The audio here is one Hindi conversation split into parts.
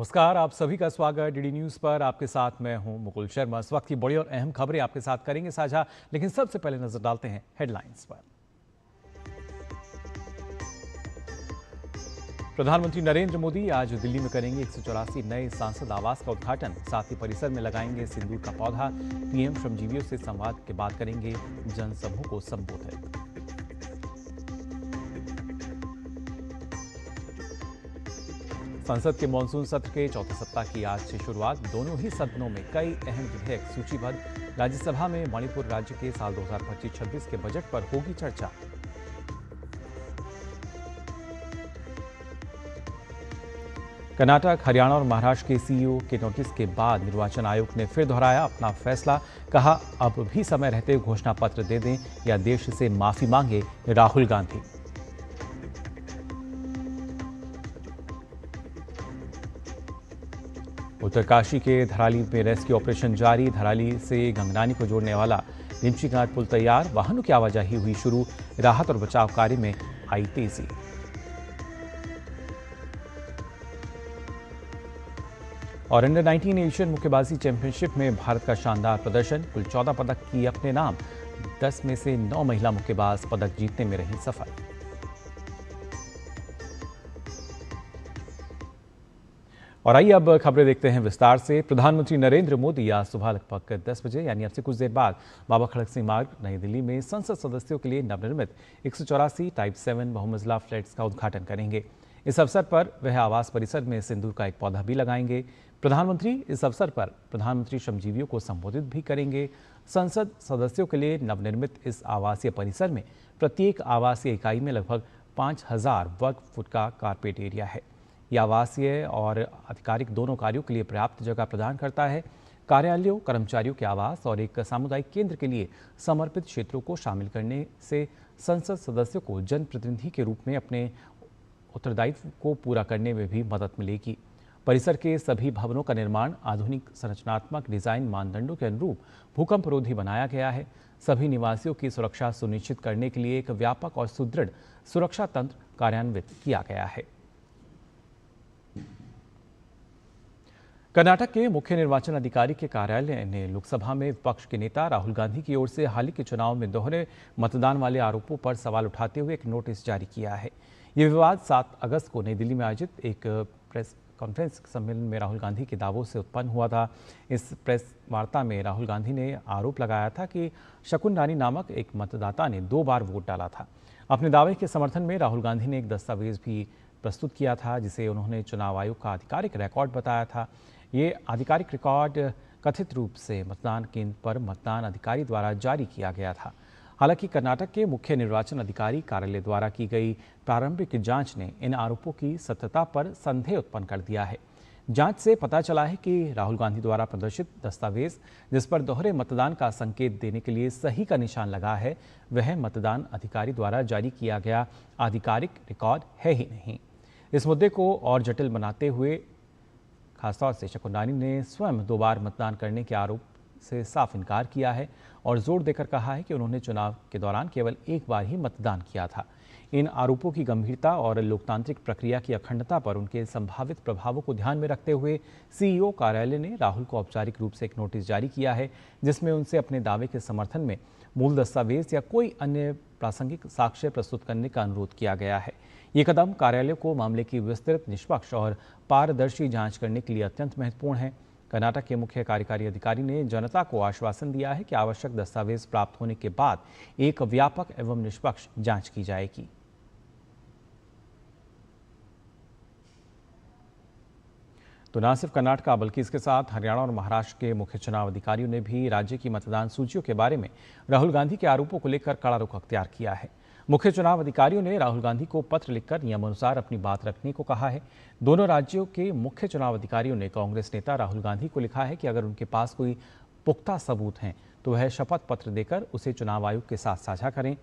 नमस्कार, आप सभी का स्वागत डीडी न्यूज पर। आपके साथ मैं हूं मुकुल शर्मा। इस वक्त की बड़ी और अहम खबरें आपके साथ करेंगे साझा, लेकिन सबसे पहले नजर डालते हैं हेडलाइंस पर। प्रधानमंत्री नरेंद्र मोदी आज दिल्ली में करेंगे 184 नए सांसद आवास का उद्घाटन। साथ ही परिसर में लगाएंगे सिंदूर का पौधा। पीएम श्रमजीवियों से संवाद के बाद करेंगे जनसभा को संबोधित। संसद के मानसून सत्र के चौथे सप्ताह की आज से शुरुआत। दोनों ही सदनों में कई अहम विधेयक सूचीबद्ध। राज्यसभा में मणिपुर राज्य के साल 2025-26 के बजट पर होगी चर्चा। कर्नाटक, हरियाणा और महाराष्ट्र के सीईओ के नोटिस के बाद निर्वाचन आयोग ने फिर दोहराया अपना फैसला। कहा, अब भी समय रहते घोषणा पत्र दे दें या देश से माफी मांगे राहुल गांधी। उत्तरकाशी के धराली में रेस्क्यू ऑपरेशन जारी। धराली से गंगनानी को जोड़ने वाला लिमचीघाट पुल तैयार। वाहनों की आवाजाही हुई शुरू। राहत और बचाव कार्य में आई तेजी। और अंडर 19 एशियन मुक्केबाजी चैंपियनशिप में भारत का शानदार प्रदर्शन। कुल 14 पदक की अपने नाम। 10 में से 9 महिला मुक्केबाज पदक जीतने में रही सफल। और आइए अब खबरें देखते हैं विस्तार से। प्रधानमंत्री नरेंद्र मोदी आज सुबह लगभग 10 बजे यानी अब से कुछ देर बाद बाबा खड़क सिंह मार्ग नई दिल्ली में संसद सदस्यों के लिए नवनिर्मित 184 टाइप 7 बहुमंजिला फ्लैट्स का उद्घाटन करेंगे। इस अवसर पर वह आवास परिसर में सिंदूर का एक पौधा भी लगाएंगे। प्रधानमंत्री इस अवसर पर प्रधानमंत्री श्रमजीवियों को संबोधित भी करेंगे। संसद सदस्यों के लिए नवनिर्मित इस आवासीय परिसर में प्रत्येक आवासीय इकाई में लगभग 5000 वर्ग फुट का कारपेट एरिया है। यह आवासीय और आधिकारिक दोनों कार्यों के लिए पर्याप्त जगह प्रदान करता है। कार्यालयों, कर्मचारियों के आवास और एक सामुदायिक केंद्र के लिए समर्पित क्षेत्रों को शामिल करने से संसद सदस्यों को जनप्रतिनिधि के रूप में अपने उत्तरदायित्व को पूरा करने में भी मदद मिलेगी। परिसर के सभी भवनों का निर्माण आधुनिक संरचनात्मक डिजाइन मानदंडों के अनुरूप भूकंप रोधी बनाया गया है। सभी निवासियों की सुरक्षा सुनिश्चित करने के लिए एक व्यापक और सुदृढ़ सुरक्षा तंत्र कार्यान्वित किया गया है। कर्नाटक के मुख्य निर्वाचन अधिकारी के कार्यालय ने लोकसभा में विपक्ष के नेता राहुल गांधी की ओर से हाल ही के चुनाव में दोहरे मतदान वाले आरोपों पर सवाल उठाते हुए एक नोटिस जारी किया है। ये विवाद 7 अगस्त को नई दिल्ली में आयोजित एक प्रेस कॉन्फ्रेंस सम्मेलन में राहुल गांधी के दावों से उत्पन्न हुआ था। इस प्रेस वार्ता में राहुल गांधी ने आरोप लगाया था कि शकुन रानी नामक एक मतदाता ने 2 बार वोट डाला था। अपने दावे के समर्थन में राहुल गांधी ने एक दस्तावेज भी प्रस्तुत किया था, जिसे उन्होंने चुनाव आयोग का आधिकारिक रिकॉर्ड बताया था। ये आधिकारिक रिकॉर्ड कथित रूप से मतदान केंद्र पर मतदान अधिकारी द्वारा जारी किया गया था। हालांकि कर्नाटक के मुख्य निर्वाचन अधिकारी कार्यालय द्वारा की गई प्रारंभिक जांच ने इन आरोपों की सत्यता पर संदेह उत्पन्न कर दिया है। जांच से पता चला है कि राहुल गांधी द्वारा प्रदर्शित दस्तावेज, जिस पर दोहरे मतदान का संकेत देने के लिए सही का निशान लगा है, वह मतदान अधिकारी द्वारा जारी किया गया आधिकारिक रिकॉर्ड है ही नहीं। इस मुद्दे को और जटिल बनाते हुए खासतौर से शकुन रानी ने स्वयं 2 बार मतदान करने के आरोप से साफ इनकार किया है और जोर देकर कहा है कि उन्होंने चुनाव के दौरान केवल 1 बार ही मतदान किया था। इन आरोपों की गंभीरता और लोकतांत्रिक प्रक्रिया की अखंडता पर उनके संभावित प्रभावों को ध्यान में रखते हुए सीईओ कार्यालय ने राहुल को औपचारिक रूप से एक नोटिस जारी किया है, जिसमें उनसे अपने दावे के समर्थन में मूल दस्तावेज या कोई अन्य प्रासंगिक साक्ष्य प्रस्तुत करने का अनुरोध किया गया है। ये कदम कार्यालय को मामले की विस्तृत, निष्पक्ष और पारदर्शी जांच करने के लिए अत्यंत महत्वपूर्ण है। कर्नाटक के मुख्य कार्यकारी अधिकारी ने जनता को आश्वासन दिया है कि आवश्यक दस्तावेज प्राप्त होने के बाद एक व्यापक एवं निष्पक्ष जांच की जाएगी। तो न सिर्फ कर्नाटक बल्कि इसके साथ हरियाणा और महाराष्ट्र के मुख्य चुनाव अधिकारियों ने भी राज्य की मतदान सूचियों के बारे में राहुल गांधी के आरोपों को लेकर कड़ा रुख अख्तियार किया है। मुख्य चुनाव अधिकारियों ने राहुल गांधी को पत्र लिखकर नियमानुसार अपनी बात रखने को कहा है। दोनों राज्यों के मुख्य चुनाव अधिकारियों ने कांग्रेस नेता राहुल गांधी को लिखा है कि अगर उनके पास कोई पुख्ता सबूत हैं तो वह शपथ पत्र देकर उसे चुनाव आयोग के साथ साझा करें।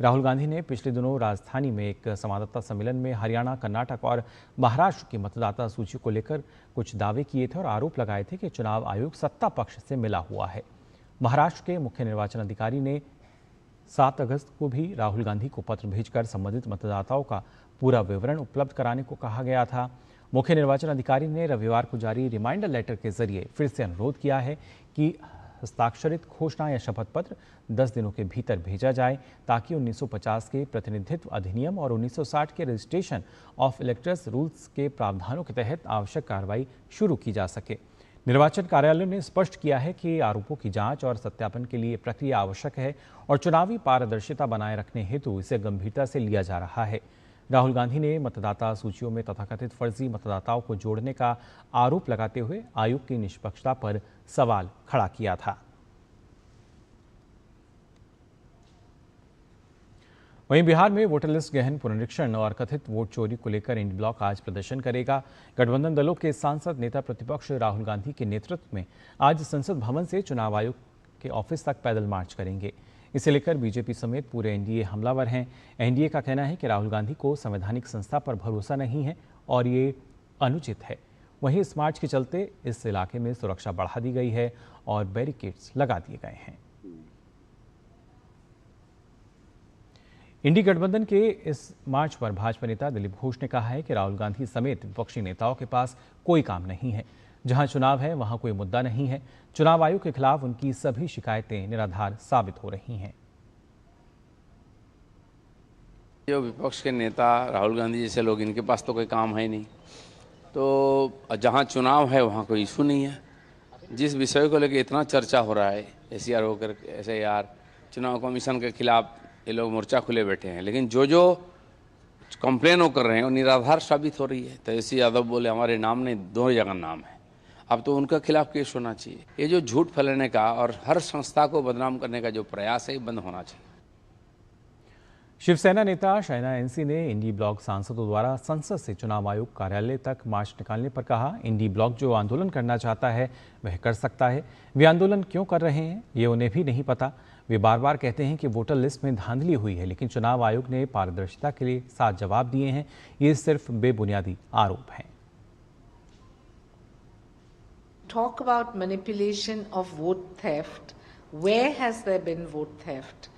राहुल गांधी ने पिछले दिनों राजधानी में एक संवाददाता सम्मेलन में हरियाणा, कर्नाटक और महाराष्ट्र की मतदाता सूची को लेकर कुछ दावे किए थे और आरोप लगाए थे कि चुनाव आयोग सत्ता पक्ष से मिला हुआ है। महाराष्ट्र के मुख्य निर्वाचन अधिकारी ने 7 अगस्त को भी राहुल गांधी को पत्र भेजकर संबंधित मतदाताओं का पूरा विवरण उपलब्ध कराने को कहा गया था। मुख्य निर्वाचन अधिकारी ने रविवार को जारी रिमाइंडर लेटर के जरिए फिर से अनुरोध किया है कि हस्ताक्षरित घोषणा या शपथ पत्र 10 दिनों के भीतर भेजा जाए ताकि 1950 के प्रतिनिधित्व अधिनियम और 1960 के रजिस्ट्रेशन ऑफ इलेक्टर्स रूल्स के प्रावधानों के तहत आवश्यक कार्रवाई शुरू की जा सके। निर्वाचन कार्यालय ने स्पष्ट किया है कि आरोपों की जांच और सत्यापन के लिए प्रक्रिया आवश्यक है और चुनावी पारदर्शिता बनाए रखने हेतु इसे गंभीरता से लिया जा रहा है। राहुल गांधी ने मतदाता सूचियों में तथाकथित फर्जी मतदाताओं को जोड़ने का आरोप लगाते हुए आयोग की निष्पक्षता पर सवाल खड़ा किया था। वहीं बिहार में वोटर लिस्ट गहन पुनरीक्षण और कथित वोट चोरी को लेकर इंडी ब्लॉक आज प्रदर्शन करेगा। गठबंधन दलों के सांसद नेता प्रतिपक्ष राहुल गांधी के नेतृत्व में आज संसद भवन से चुनाव आयोग के ऑफिस तक पैदल मार्च करेंगे। इसे लेकर बीजेपी समेत पूरे एनडीए हमलावर हैं। एनडीए का कहना है कि राहुल गांधी को संवैधानिक संस्था पर भरोसा नहीं है और ये अनुचित है। वहीं इस मार्च के चलते इस इलाके में सुरक्षा बढ़ा दी गई है और बैरिकेड्स लगा दिए गए हैं। इंडी गठबंधन के इस मार्च पर भाजपा नेता दिलीप घोष ने कहा है कि राहुल गांधी समेत विपक्षी नेताओं के पास कोई काम नहीं है। जहां चुनाव है वहां कोई मुद्दा नहीं है। चुनाव आयोग के खिलाफ उनकी सभी शिकायतें निराधार साबित हो रही हैं। जो विपक्ष के नेता राहुल गांधी जैसे लोग, इनके पास तो कोई काम है नहीं। तो जहां चुनाव है वहां कोई इशू नहीं है। जिस विषय को लेकर इतना चर्चा हो रहा है, SCR होकर SIR, चुनाव कमीशन के खिलाफ ये लोग मोर्चा खुले बैठे हैं, लेकिन जो कंप्लेन वो कर रहे हैं वो निराधार साबित हो रही है। तेजस्वी यादव बोले हमारे नाम नहीं, 2 जगह नाम है। अब तो उनके खिलाफ केस होना चाहिए। ये जो झूठ फैलाने का और हर संस्था को बदनाम करने का जो प्रयास है, ये बंद होना चाहिए। शिवसेना नेता शहनाज एनसी ने इंडी ब्लॉक सांसदों द्वारा संसद से चुनाव आयोग कार्यालय तक मार्च निकालने पर कहा, इंडी ब्लॉक जो आंदोलन करना चाहता है वह कर सकता है। वे आंदोलन क्यों कर रहे हैं ये उन्हें भी नहीं पता। वे बार बार कहते हैं कि वोटर लिस्ट में धांधली हुई है, लेकिन चुनाव आयोग ने पारदर्शिता के लिए 7 जवाब दिए हैं। ये सिर्फ बेबुनियादी आरोप हैं। Talk about manipulation of vote theft. Where has there been vote theft?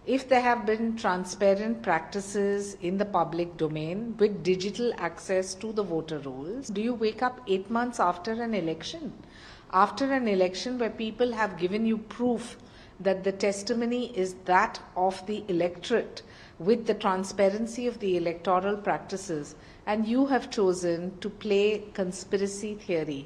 If there have been transparent practices in the public domain with digital access to the voter rolls, do you wake up 8 months after an election? After an election where people have given you proof that the testimony is that of the electorate with the transparency of the electoral practices, and you have chosen to play conspiracy theory.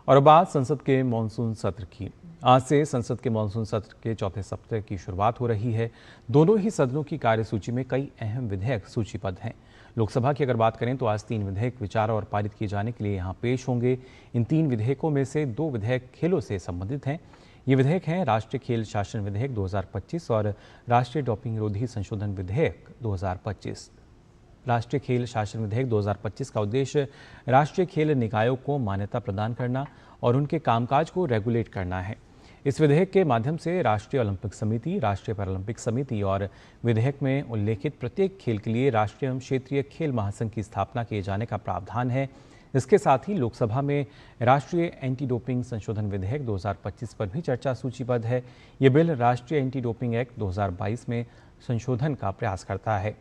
और बात संसद के मॉनसून सत्र की। आज से संसद के मॉनसून सत्र के चौथे सप्ताह की शुरुआत हो रही है। दोनों ही सदनों की कार्यसूची में कई अहम विधेयक सूचीबद्ध हैं। लोकसभा की अगर बात करें तो आज 3 विधेयक विचार और पारित किए जाने के लिए यहाँ पेश होंगे। इन 3 विधेयकों में से 2 विधेयक खेलों से संबंधित हैं। ये विधेयक हैं राष्ट्रीय खेल शासन विधेयक 2025 और राष्ट्रीय डोपिंग विरोधी संशोधन विधेयक 2025। राष्ट्रीय खेल शासन विधेयक 2025 का उद्देश्य राष्ट्रीय खेल निकायों को मान्यता प्रदान करना और उनके कामकाज को रेगुलेट करना है। इस विधेयक के माध्यम से राष्ट्रीय ओलंपिक समिति, राष्ट्रीय पैरालंपिक समिति और विधेयक में उल्लेखित प्रत्येक खेल के लिए राष्ट्रीय एवं क्षेत्रीय खेल महासंघ की स्थापना किए जाने का प्रावधान है। इसके साथ ही लोकसभा में राष्ट्रीय एंटी डोपिंग संशोधन विधेयक 2025 पर भी चर्चा सूचीबद्ध है। ये बिल राष्ट्रीय एंटी डोपिंग एक्ट 2022 में संशोधन का प्रयास करता है।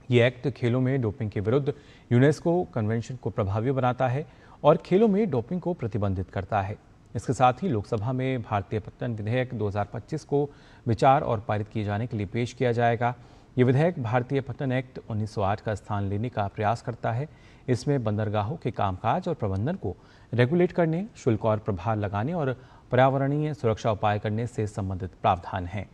ये एक्ट खेलों में डोपिंग के विरुद्ध यूनेस्को कन्वेंशन को प्रभावी बनाता है और खेलों में डोपिंग को प्रतिबंधित करता है। इसके साथ ही लोकसभा में भारतीय पत्तन विधेयक 2025 को विचार और पारित किए जाने के लिए पेश किया जाएगा। ये विधेयक भारतीय पत्तन एक्ट 1908 का स्थान लेने का प्रयास करता है। इसमें बंदरगाहों के कामकाज और प्रबंधन को रेगुलेट करने, शुल्क और प्रभार लगाने और पर्यावरणीय सुरक्षा उपाय करने से संबंधित प्रावधान हैं।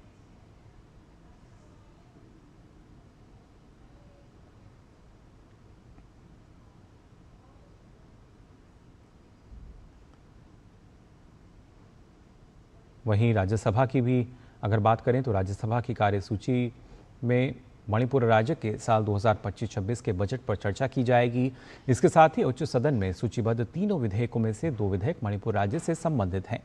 वहीं राज्यसभा की भी अगर बात करें तो राज्यसभा की कार्यसूची में मणिपुर राज्य के साल 2025-26 के बजट पर चर्चा की जाएगी। इसके साथ ही उच्च सदन में सूचीबद्ध 3 विधेयकों में से 2 विधेयक मणिपुर राज्य से संबंधित हैं।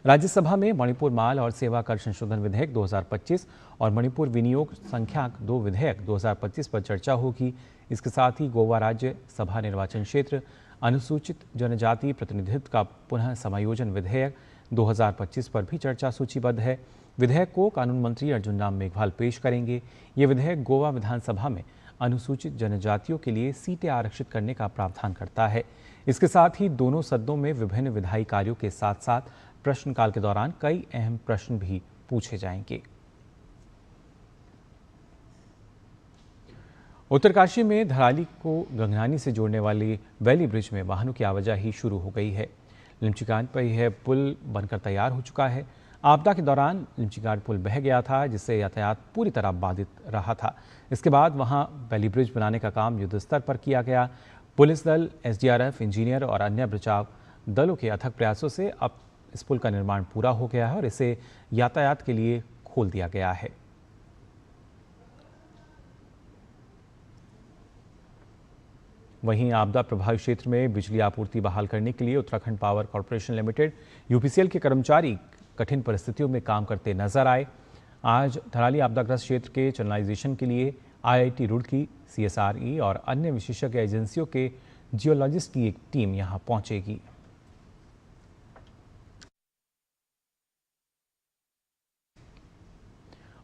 राज्यसभा में मणिपुर माल और सेवा कर संशोधन विधेयक 2025 और मणिपुर विनियोग संख्याक 2 विधेयक 2025 पर चर्चा होगी। इसके साथ ही गोवा राज्य सभा निर्वाचन क्षेत्र अनुसूचित जनजाति प्रतिनिधित्व का पुनः समायोजन विधेयक 2025 पर भी चर्चा सूचीबद्ध है। विधेयक को कानून मंत्री अर्जुन राम मेघवाल पेश करेंगे। ये विधेयक गोवा विधानसभा में अनुसूचित जनजातियों के लिए सीटें आरक्षित करने का प्रावधान करता है। इसके साथ ही दोनों सदनों में विभिन्न विधायी कार्यों के साथ साथ प्रश्नकाल के दौरान कई अहम प्रश्न भी पूछे जाएंगे। उत्तरकाशी में धराली को गंगनानी से जोड़ने वाली वैली ब्रिज में वाहनों की आवाजाही शुरू हो गई है। लिमचीघाट पर यह पुल बनकर तैयार हो चुका है। आपदा के दौरान लिमचीघाट पुल बह गया था, जिससे यातायात पूरी तरह बाधित रहा था। इसके बाद वहां वैली ब्रिज बनाने का काम युद्ध स्तर पर किया गया। पुलिस दल, एसडीआरएफ, इंजीनियर और अन्य बचाव दलों के अथक प्रयासों से अब इस पुल का निर्माण पूरा हो गया है और इसे यातायात के लिए खोल दिया गया है। वहीं आपदा प्रभावित क्षेत्र में बिजली आपूर्ति बहाल करने के लिए Uttarakhand power corporation limited UPCL के कर्मचारी कठिन परिस्थितियों में काम करते नजर आए। आज धराली आपदाग्रस्त क्षेत्र के चैनलाइजेशन के लिए आईआईटी रुड़की, सीएसआरई और अन्य विशेषज्ञ एजेंसियों के जियोलॉजिस्ट की एक टीम यहां पहुंचेगी।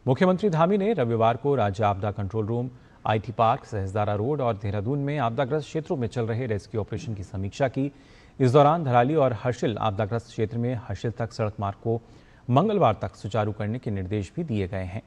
मुख्यमंत्री धामी ने रविवार को राज्य आपदा control room, IT park, Sahastradhara road और देहरादून में आपदाग्रस्त क्षेत्रों में चल रहे रेस्क्यू ऑपरेशन की समीक्षा की। इस दौरान धराली और हर्षिल आपदाग्रस्त क्षेत्र में हर्षिल तक सड़क मार्ग को मंगलवार तक सुचारू करने के निर्देश भी दिए गए हैं।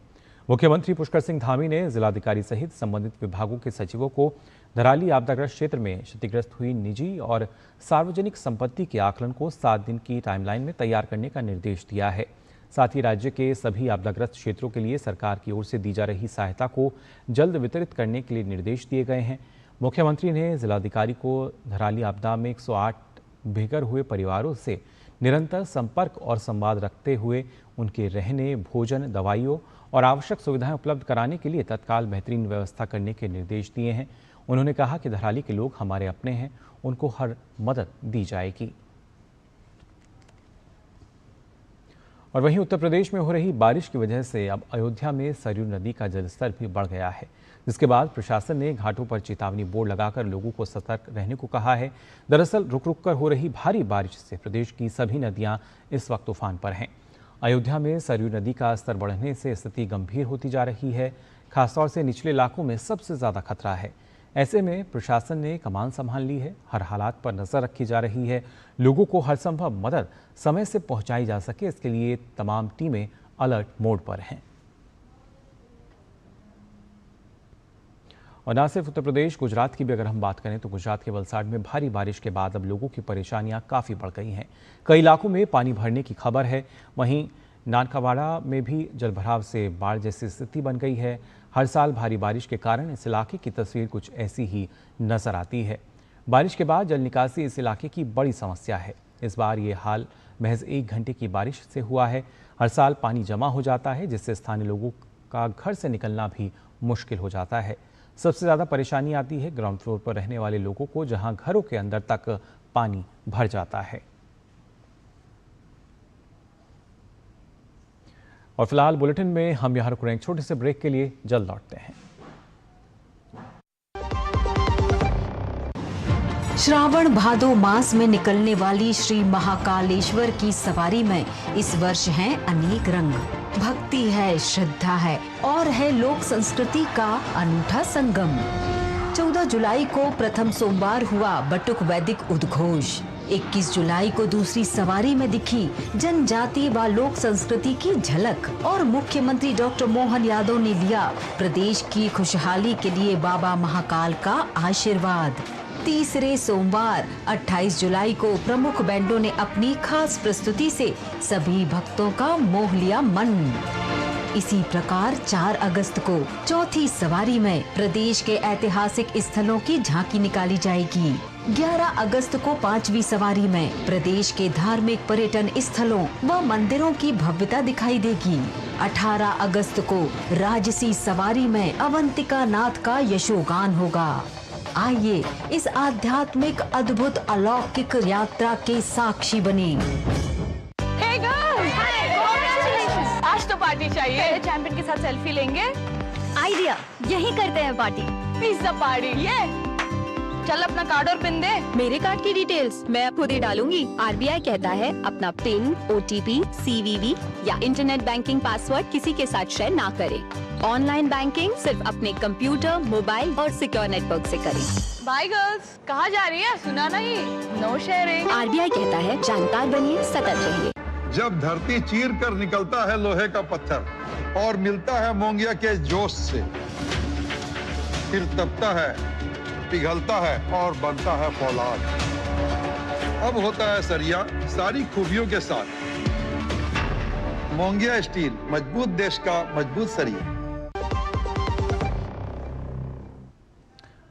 मुख्यमंत्री पुष्कर सिंह धामी ने जिलाधिकारी सहित संबंधित विभागों के सचिवों को धराली आपदाग्रस्त क्षेत्र में क्षतिग्रस्त हुई निजी और सार्वजनिक संपत्ति के आकलन को 7 दिन की टाइमलाइन में तैयार करने का निर्देश दिया है। साथ ही राज्य के सभी आपदाग्रस्त क्षेत्रों के लिए सरकार की ओर से दी जा रही सहायता को जल्द वितरित करने के लिए निर्देश दिए गए हैं। मुख्यमंत्री ने जिलाधिकारी को धराली आपदा में 108 बेघर हुए परिवारों से निरंतर संपर्क और संवाद रखते हुए उनके रहने, भोजन, दवाइयों और आवश्यक सुविधाएं उपलब्ध कराने के लिए तत्काल बेहतरीन व्यवस्था करने के निर्देश दिए हैं। उन्होंने कहा कि धराली के लोग हमारे अपने हैं, उनको हर मदद दी जाएगी। और वहीं उत्तर प्रदेश में हो रही बारिश की वजह से अब अयोध्या में सरयू नदी का जलस्तर भी बढ़ गया है, जिसके बाद प्रशासन ने घाटों पर चेतावनी बोर्ड लगाकर लोगों को सतर्क रहने को कहा है। दरअसल रुक रुक कर हो रही भारी बारिश से प्रदेश की सभी नदियां इस वक्त तूफान पर हैं। अयोध्या में सरयू नदी का स्तर बढ़ने से स्थिति गंभीर होती जा रही है। खासतौर से निचले इलाकों में सबसे ज्यादा खतरा है। ऐसे में प्रशासन ने कमान संभाल ली है, हर हालात पर नजर रखी जा रही है। लोगों को हर संभव मदद समय से पहुंचाई जा सके, इसके लिए तमाम टीमें अलर्ट मोड पर हैं। और न सिर्फ उत्तर प्रदेश, गुजरात की भी अगर हम बात करें तो गुजरात के वलसाड में भारी बारिश के बाद अब लोगों की परेशानियां काफ़ी बढ़ गई हैं। कई इलाकों में पानी भरने की खबर है। वहीं नानकावाड़ा में भी जलभराव से बाढ़ जैसी स्थिति बन गई है। हर साल भारी बारिश के कारण इस इलाके की तस्वीर कुछ ऐसी ही नजर आती है। बारिश के बाद जल निकासी इस इलाके की बड़ी समस्या है। इस बार ये हाल महज 1 घंटे की बारिश से हुआ है। हर साल पानी जमा हो जाता है, जिससे स्थानीय लोगों का घर से निकलना भी मुश्किल हो जाता है। सबसे ज़्यादा परेशानी आती है ग्राउंड फ्लोर पर रहने वाले लोगों को, जहां घरों के अंदर तक पानी भर जाता है। और फिलहाल बुलेटिन में हम यहाँ रुक रहे हैं, छोटे से ब्रेक के लिए जल्द लौटते हैं। श्रावण भादो मास में निकलने वाली श्री महाकालेश्वर की सवारी में इस वर्ष हैं अनेक रंग। भक्ति है, श्रद्धा है और है लोक संस्कृति का अनूठा संगम। 14 जुलाई को प्रथम सोमवार हुआ बटुक वैदिक उद्घोष। 21 जुलाई को दूसरी सवारी में दिखी जनजाति व लोक संस्कृति की झलक और मुख्यमंत्री डॉक्टर मोहन यादव ने लिया प्रदेश की खुशहाली के लिए बाबा महाकाल का आशीर्वाद। तीसरे सोमवार 28 जुलाई को प्रमुख बैंडों ने अपनी खास प्रस्तुति से सभी भक्तों का मोह लिया मन। इसी प्रकार 4 अगस्त को चौथी सवारी में प्रदेश के ऐतिहासिक स्थलों की झांकी निकाली जाएगी। 11 अगस्त को 5वीं सवारी में प्रदेश के धार्मिक पर्यटन स्थलों व मंदिरों की भव्यता दिखाई देगी। 18 अगस्त को राजसी सवारी में अवंतिका नाथ का यशोगान होगा। आइए इस आध्यात्मिक अद्भुत अलौकिक यात्रा के साक्षी बने। आज तो पार्टी चाहिए। चैंपियन के साथ सेल्फी लेंगे। आइडिया, यही करते हैं पार्टी। Pizza party. ये चल अपना कार्ड और पिन दे। मेरे कार्ड की डिटेल्स मैं खुद ही डालूंगी। आरबीआई कहता है अपना पिन, ओटीपी, सीवीवी या इंटरनेट बैंकिंग पासवर्ड किसी के साथ शेयर ना करें। ऑनलाइन बैंकिंग सिर्फ अपने कंप्यूटर, मोबाइल और सिक्योर नेटवर्क से करें। बाय गर्ल्स, कहाँ जा रही है? सुना नहीं, नो शेयरिंग। आरबीआई कहता है जानकार बनिए, सतर्क रहिए। जब धरती चीर कर निकलता है लोहे का पत्थर और मिलता है मोंगिया के जोश से, फिर तपता है, पिघलता है और बनता है फौलाद। अब होता है सरिया सारी खूबियों के साथ। मोंगिया स्टील, मजबूत देश का मजबूत सरिया।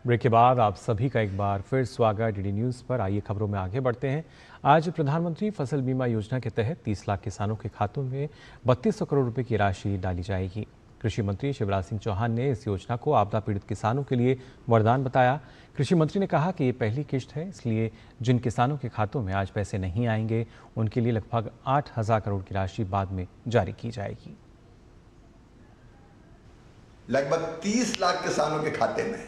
ब्रेक के बाद आप सभी का एक बार फिर स्वागत डीडी न्यूज़ पर। आइए खबरों में आगे बढ़ते हैं। आज प्रधानमंत्री फसल बीमा योजना के तहत 30 लाख किसानों के खातों में 3200 करोड़ रुपए की राशि डाली जाएगी। कृषि मंत्री शिवराज सिंह चौहान ने इस योजना को आपदा पीड़ित किसानों के लिए वरदान बताया। कृषि मंत्री ने कहा कि ये पहली किश्त है, इसलिए जिन किसानों के खातों में आज पैसे नहीं आएंगे उनके लिए लगभग 8000 करोड़ की राशि बाद में जारी की जाएगी। लगभग 30 लाख किसानों के खाते में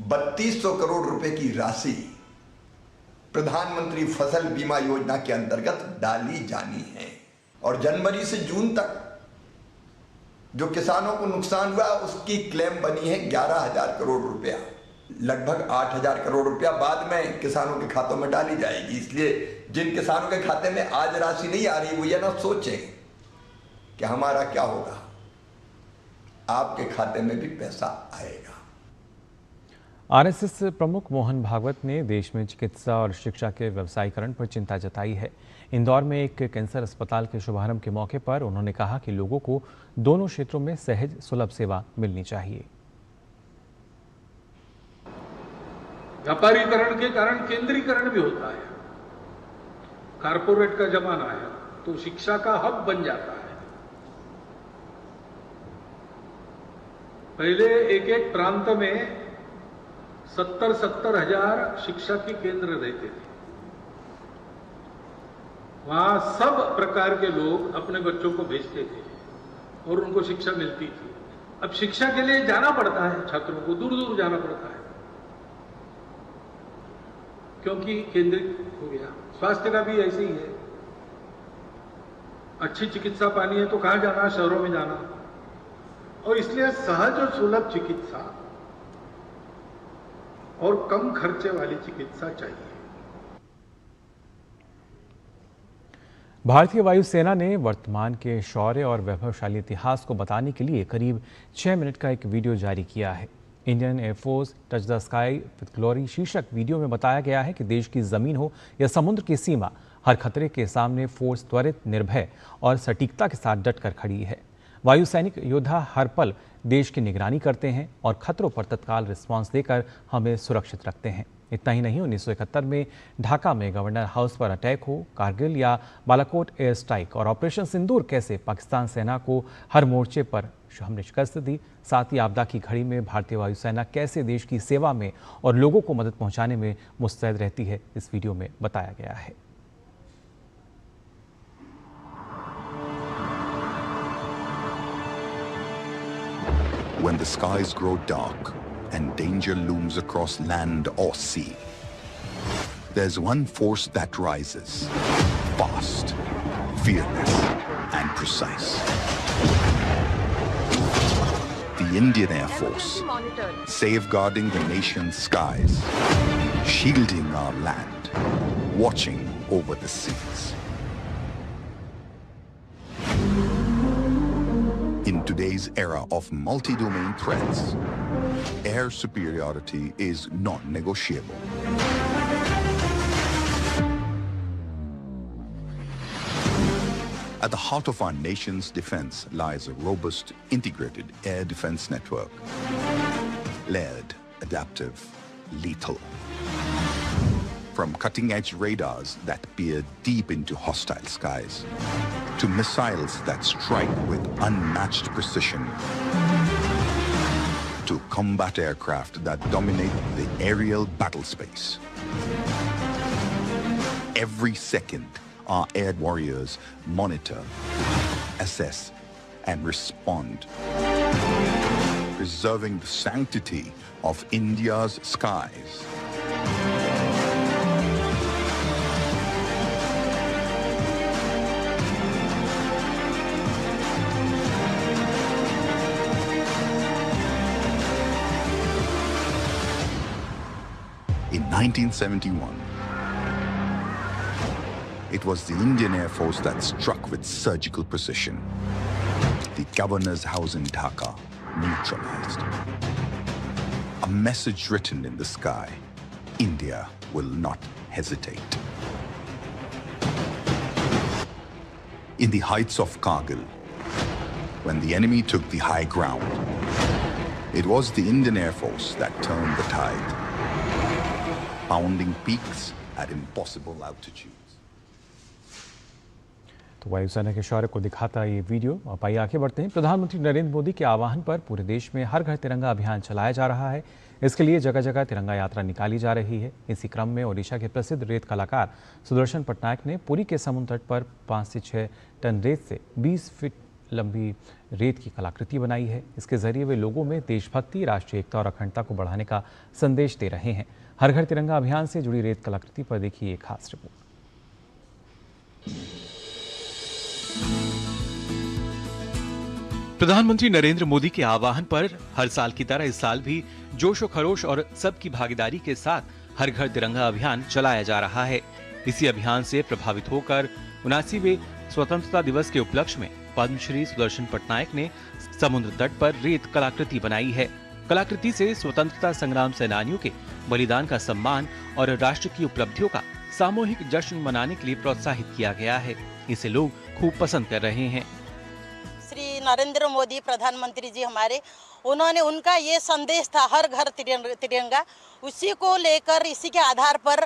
3200 करोड़ रुपए की राशि प्रधानमंत्री फसल बीमा योजना के अंतर्गत डाली जानी है। और जनवरी से जून तक जो किसानों को नुकसान हुआ उसकी क्लेम बनी है 11,000 करोड़ रुपया। लगभग 8,000 करोड़ रुपया बाद में किसानों के खातों में डाली जाएगी। इसलिए जिन किसानों के खाते में आज राशि नहीं आ रही वो ये ना सोचें कि हमारा क्या होगा, आपके खाते में भी पैसा आएगा। आरएसएस प्रमुख मोहन भागवत ने देश में चिकित्सा और शिक्षा के व्यवसायीकरण पर चिंता जताई है। इंदौर में एक कैंसर अस्पताल के शुभारंभ के मौके पर उन्होंने कहा कि लोगों को दोनों क्षेत्रों में सहज सुलभ सेवा मिलनी चाहिए। व्यापारीकरण के कारण केंद्रीकरण भी होता है। कारपोरेट का जमाना है तो शिक्षा का हब बन जाता है। पहले एक एक प्रांत में 70-70 हजार शिक्षा के केंद्र रहते थे। वहां सब प्रकार के लोग अपने बच्चों को भेजते थे और उनको शिक्षा मिलती थी। अब शिक्षा के लिए जाना पड़ता है, छात्रों को दूर दूर जाना पड़ता है क्योंकि केंद्रित हो गया। स्वास्थ्य का भी ऐसे ही है। अच्छी चिकित्सा पानी है तो कहां जाना, शहरों में जाना। और इसलिए सहज और सुलभ चिकित्सा और कम खर्चे वाली चिकित्सा चाहिए। भारतीय वायुसेना ने वर्तमान के शौर्य और वैभवशाली इतिहास को बताने के लिए करीब 6 मिनट का एक वीडियो जारी किया है। Indian air force touch the sky with glory शीर्षक वीडियो में बताया गया है कि देश की जमीन हो या समुद्र की सीमा, हर खतरे के सामने फोर्स त्वरित, निर्भय और सटीकता के साथ डटकर खड़ी है। वायुसैनिक योद्धा हर पल देश की निगरानी करते हैं और खतरों पर तत्काल रिस्पांस देकर हमें सुरक्षित रखते हैं। इतना ही नहीं, 1971 में ढाका में गवर्नर हाउस पर अटैक हो, कारगिल या बालाकोट एयर स्ट्राइक और ऑपरेशन सिंदूर कैसे पाकिस्तान सेना को हर मोर्चे पर हमने शिकस्त दी। साथ ही आपदा की घड़ी में भारतीय वायुसेना कैसे देश की सेवा में और लोगों को मदद पहुंचाने में मुस्तैद रहती है, इस वीडियो में बताया गया है। When the skies grow dark and danger looms across land or sea, there's one force that rises, fast, fearless, and precise. The Indian Air Force, safeguarding the nation's skies, shielding our land, watching over the seas. In today's era of multi-domain threats, air superiority is non-negotiable. At the heart of our nation's defense lies a robust, integrated air defense network. Layered, adaptive, lethal. From cutting-edge radars that peer deep into hostile skies, to missiles that strike with unmatched precision, to combat aircraft that dominate the aerial battle space. Every second, our air warriors monitor, assess, and respond preserving the sanctity of India's skies. In 1971, it was the Indian Air Force that struck with surgical precision. The governor's house in Dhaka neutralized. A message written in the sky: India will not hesitate. In the heights of Kargil, when the enemy took the high ground, it was the Indian Air Force that turned the tide, pounding peaks at impossible altitudes. तो वायुसेना के शौर्य को दिखाता ये वीडियो। अब आइए आगे बढ़ते हैं। प्रधानमंत्री नरेंद्र मोदी के आह्वान पर पूरे देश में हर घर तिरंगा अभियान चलाया जा रहा है। इसके लिए जगह जगह तिरंगा यात्रा निकाली जा रही है। इसी क्रम में ओडिशा के प्रसिद्ध रेत कलाकार सुदर्शन पटनायक ने पुरी के समुद्र तट पर 5 से 6 टन रेत से 20 फीट लंबी रेत की कलाकृति बनाई है। इसके जरिए वे लोगों में देशभक्ति, राष्ट्रीय एकता और अखंडता को बढ़ाने का संदेश दे रहे हैं। हर घर तिरंगा अभियान से जुड़ी रेत कलाकृति पर देखिए एक खास रिपोर्ट। प्रधानमंत्री नरेंद्र मोदी के आह्वान पर हर साल की तरह इस साल भी जोश और खरोश और सबकी भागीदारी के साथ हर घर तिरंगा अभियान चलाया जा रहा है। इसी अभियान से प्रभावित होकर 79वें स्वतंत्रता दिवस के उपलक्ष्य में पद्मश्री सुदर्शन पटनायक ने समुद्र तट पर रेत कलाकृति बनाई है। कलाकृति से स्वतंत्रता संग्राम सेनानियों के बलिदान का सम्मान और राष्ट्र की उपलब्धियों का सामूहिक जश्न मनाने के लिए प्रोत्साहित किया गया है। इसे लोग खूब पसंद कर रहे हैं। श्री नरेंद्र मोदी प्रधानमंत्री जी हमारे, उन्होंने उनका ये संदेश था हर घर तिरंगा, उसी को लेकर इसी के आधार पर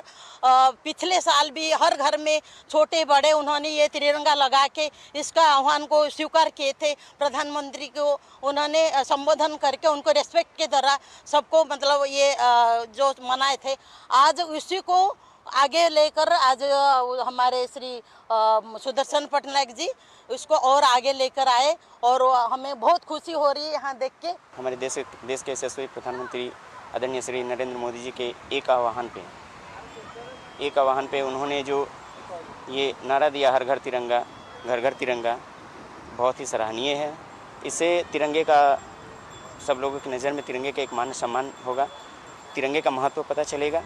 पिछले साल भी हर घर में छोटे बड़े उन्होंने ये तिरंगा लगा के इसका आह्वान को स्वीकार किए थे। प्रधानमंत्री को उन्होंने संबोधन करके उनको रेस्पेक्ट के द्वारा सबको मतलब ये जो मनाए थे, आज उसी को आगे लेकर आज हमारे श्री सुदर्शन पटनायक जी उसको और आगे लेकर आए और हमें बहुत खुशी हो रही है यहाँ देख के। हमारे देश के यशस्वी प्रधानमंत्री आदरणीय श्री नरेंद्र मोदी जी के एक आह्वान पे उन्होंने जो ये नारा दिया हर घर तिरंगा, घर घर तिरंगा, बहुत ही सराहनीय है। इससे तिरंगे का सब लोगों की नज़र में तिरंगे का एक मान सम्मान होगा, तिरंगे का महत्व पता चलेगा।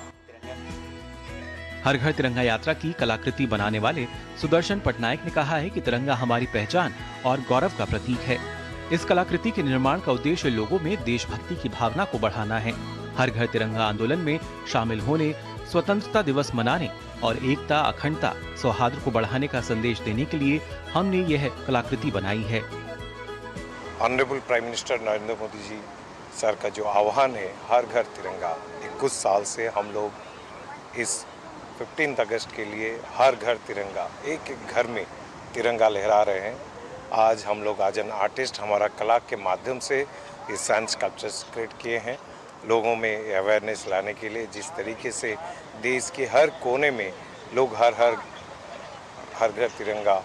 हर घर तिरंगा यात्रा की कलाकृति बनाने वाले सुदर्शन पटनायक ने कहा है कि तिरंगा हमारी पहचान और गौरव का प्रतीक है। इस कलाकृति के निर्माण का उद्देश्य लोगों में देशभक्ति की भावना को बढ़ाना है। हर घर तिरंगा आंदोलन में शामिल होने, स्वतंत्रता दिवस मनाने और एकता, अखंडता, सौहार्द को बढ़ाने का संदेश देने के लिए हमने यह कलाकृति बनाई है। Honourable prime minister Narendra Modi ji sir का जो आह्वान है हर घर तिरंगा, 21 साल से हम लोग इस 15 अगस्त के लिए हर घर तिरंगा, एक एक घर में तिरंगा लहरा रहे हैं। आज हम लोग आज एन आर्टिस्ट हमारा कला के माध्यम से ये साइंस स्कल्पचर्स क्रिएट किए हैं लोगों में अवेयरनेस लाने के लिए। जिस तरीके से देश के हर कोने में लोग हर घर तिरंगा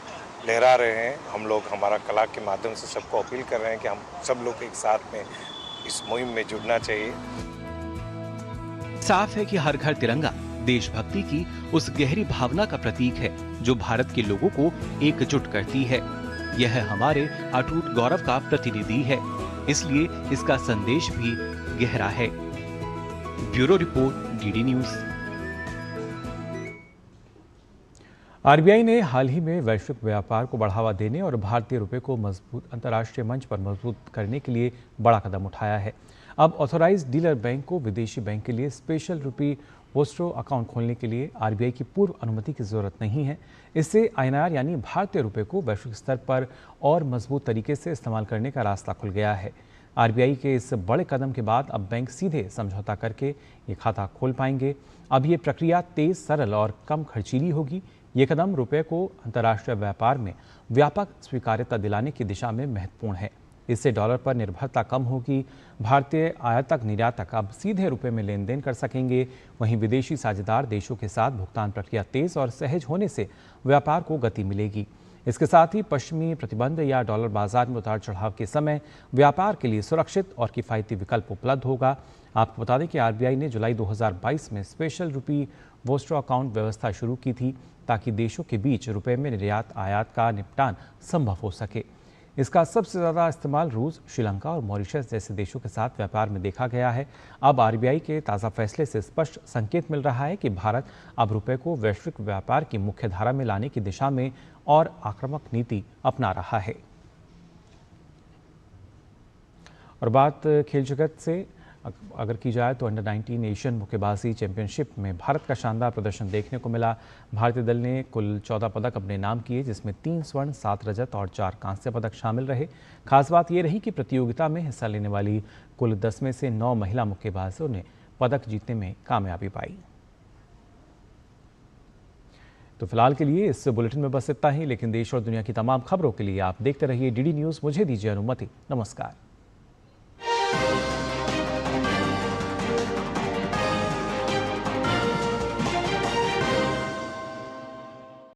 लहरा रहे हैं, हम लोग हमारा कला के माध्यम से सबको अपील कर रहे हैं कि हम सब लोग एक साथ में इस मुहिम में जुड़ना चाहिए। साफ है कि हर घर तिरंगा देशभक्ति की उस गहरी भावना का प्रतीक है जो भारत के लोगों को एकजुट करती है। यह हमारे अटूट गौरव का प्रतिनिधि है, इसलिए इसका संदेश भी गहरा है। Bureau report, DD news. RBI ने हाल ही में वैश्विक व्यापार को बढ़ावा देने और भारतीय रुपए को मजबूत अंतर्राष्ट्रीय मंच पर मजबूत करने के लिए बड़ा कदम उठाया है। अब ऑथोराइज्ड डीलर बैंक को विदेशी बैंक के लिए स्पेशल रुपी पोस्टो अकाउंट खोलने के लिए आरबीआई की पूर्व अनुमति की जरूरत नहीं है। इससे आईएनआर यानी भारतीय रुपए को वैश्विक स्तर पर और मजबूत तरीके से इस्तेमाल करने का रास्ता खुल गया है। आरबीआई के इस बड़े कदम के बाद अब बैंक सीधे समझौता करके ये खाता खोल पाएंगे। अब ये प्रक्रिया तेज, सरल और कम खर्चीली होगी। ये कदम रुपए को अंतर्राष्ट्रीय व्यापार में व्यापक स्वीकार्यता दिलाने की दिशा में महत्वपूर्ण है। इससे डॉलर पर निर्भरता कम होगी। भारतीय आयातक निर्यातक अब सीधे रुपए में लेन देन कर सकेंगे। वहीं विदेशी साझेदार देशों के साथ भुगतान प्रक्रिया तेज और सहज होने से व्यापार को गति मिलेगी। इसके साथ ही पश्चिमी प्रतिबंध या डॉलर बाजार में उतार चढ़ाव के समय व्यापार के लिए सुरक्षित और किफायती विकल्प उपलब्ध होगा। आपको बता दें कि आरबीआई ने जुलाई 2022 में स्पेशल रुपी वोस्ट्रो अकाउंट व्यवस्था शुरू की थी ताकि देशों के बीच रुपए में निर्यात आयात का निपटान संभव हो सके। इसका सबसे ज़्यादा इस्तेमाल रूस, श्रीलंका और मॉरिशस जैसे देशों के साथ व्यापार में देखा गया है। अब आरबीआई के ताज़ा फैसले से स्पष्ट संकेत मिल रहा है कि भारत अब रुपए को वैश्विक व्यापार की मुख्य धारा में लाने की दिशा में और आक्रामक नीति अपना रहा है। और बात खेल जगत से अगर की जाए तो अंडर 19 एशियन मुक्केबाजी चैंपियनशिप में भारत का शानदार प्रदर्शन देखने को मिला। भारतीय दल ने कुल 14 पदक अपने नाम किए, जिसमें 3 स्वर्ण, 7 रजत और 4 कांस्य पदक शामिल रहे। खास बात ये रही कि प्रतियोगिता में हिस्सा लेने वाली कुल 10 में से 9 महिला मुक्केबाजों ने पदक जीतने में कामयाबी पाई। तो फिलहाल के लिए इस बुलेटिन में बस इतना ही, लेकिन देश और दुनिया की तमाम खबरों के लिए आप देखते रहिए डीडी न्यूज़। मुझे दीजिए अनुमति। नमस्कार।